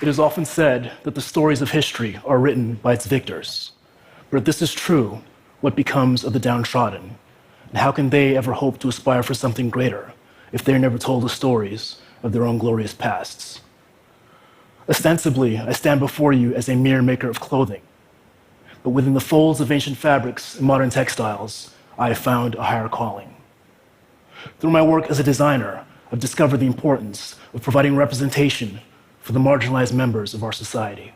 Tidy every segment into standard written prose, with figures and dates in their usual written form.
It is often said that the stories of history are written by its victors. But if this is true, what becomes of the downtrodden? And how can they ever hope to aspire for something greater if they're never told the stories of their own glorious pasts? Ostensibly, I stand before you as a mere maker of clothing. But within the folds of ancient fabrics and modern textiles, I have found a higher calling. Through my work as a designer, I've discovered the importance of providing representation for the marginalized members of our society,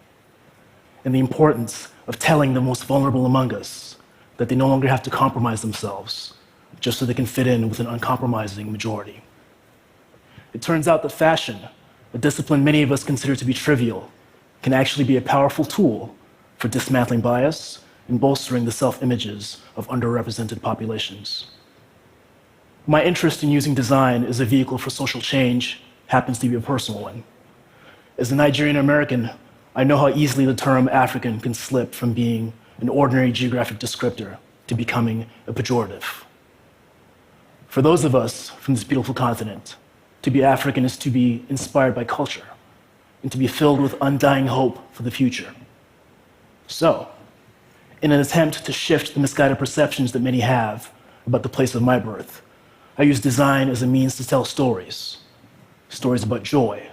and the importance of telling the most vulnerable among us that they no longer have to compromise themselves just so they can fit in with an uncompromising majority. It turns out that fashion, a discipline many of us consider to be trivial, can actually be a powerful tool for dismantling bias and bolstering the self-images of underrepresented populations. My interest in using design as a vehicle for social change happens to be a personal one. As a Nigerian American, I know how easily the term African can slip from being an ordinary geographic descriptor to becoming a pejorative. For those of us from this beautiful continent, to be African is to be inspired by culture and to be filled with undying hope for the future. So, in an attempt to shift the misguided perceptions that many have about the place of my birth, I use design as a means to tell stories. Stories about joy,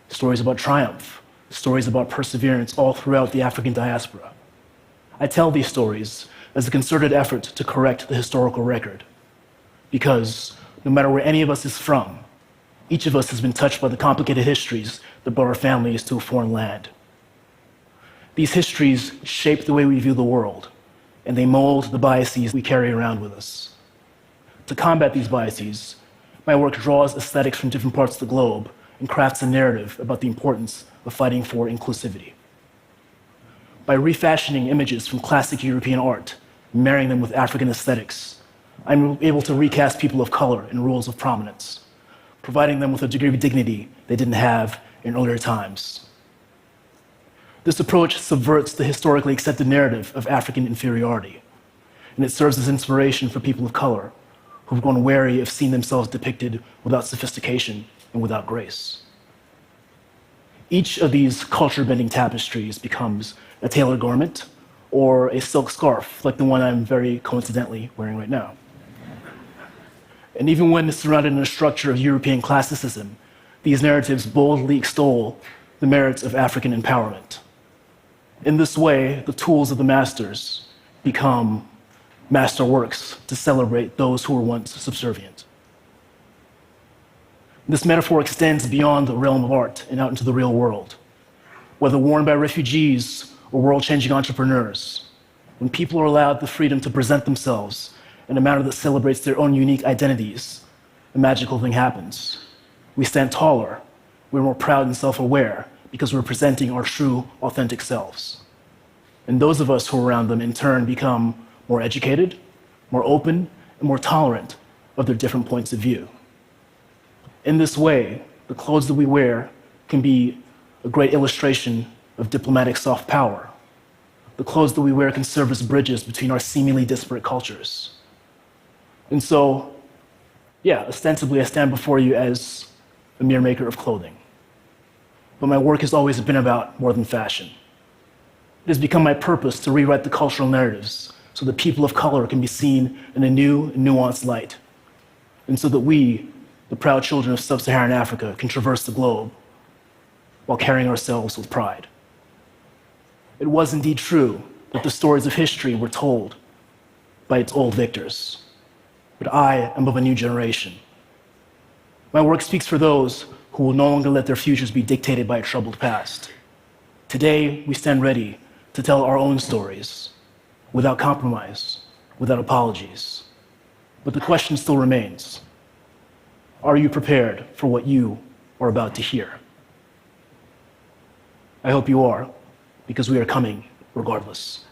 stories about triumph, stories about perseverance all throughout the African diaspora. I tell these stories as a concerted effort to correct the historical record, because no matter where any of us is from, each of us has been touched by the complicated histories that brought our families to a foreign land. These histories shape the way we view the world, and they mold the biases we carry around with us. To combat these biases, my work draws aesthetics from different parts of the globe and crafts a narrative about the importance of fighting for inclusivity. By refashioning images from classic European art, and marrying them with African aesthetics, I'm able to recast people of color in roles of prominence, providing them with a degree of dignity they didn't have in earlier times. This approach subverts the historically accepted narrative of African inferiority, and it serves as inspiration for people of color who've grown wary of seeing themselves depicted without sophistication and without grace. Each of these culture-bending tapestries becomes a tailored garment or a silk scarf, like the one I'm very coincidentally wearing right now. And even when surrounded in a structure of European classicism, these narratives boldly extol the merits of African empowerment. In this way, the tools of the masters become masterworks to celebrate those who were once subservient. This metaphor extends beyond the realm of art and out into the real world. Whether worn by refugees or world-changing entrepreneurs, when people are allowed the freedom to present themselves in a manner that celebrates their own unique identities, a magical thing happens. We stand taller, we're more proud and self-aware because we're presenting our true, authentic selves. And those of us who are around them, in turn, become more educated, more open, and more tolerant of their different points of view. In this way, the clothes that we wear can be a great illustration of diplomatic soft power. The clothes that we wear can serve as bridges between our seemingly disparate cultures. And so, ostensibly I stand before you as a mere maker of clothing. But my work has always been about more than fashion. It has become my purpose to rewrite the cultural narratives so that people of color can be seen in a new, nuanced light, and so that we, the proud children of sub-Saharan Africa, can traverse the globe while carrying ourselves with pride. It was indeed true that the stories of history were told by its old victors, but I am of a new generation. My work speaks for those who will no longer let their futures be dictated by a troubled past. Today, we stand ready to tell our own stories, without compromise, without apologies. But the question still remains: are you prepared for what you are about to hear? I hope you are, because we are coming regardless.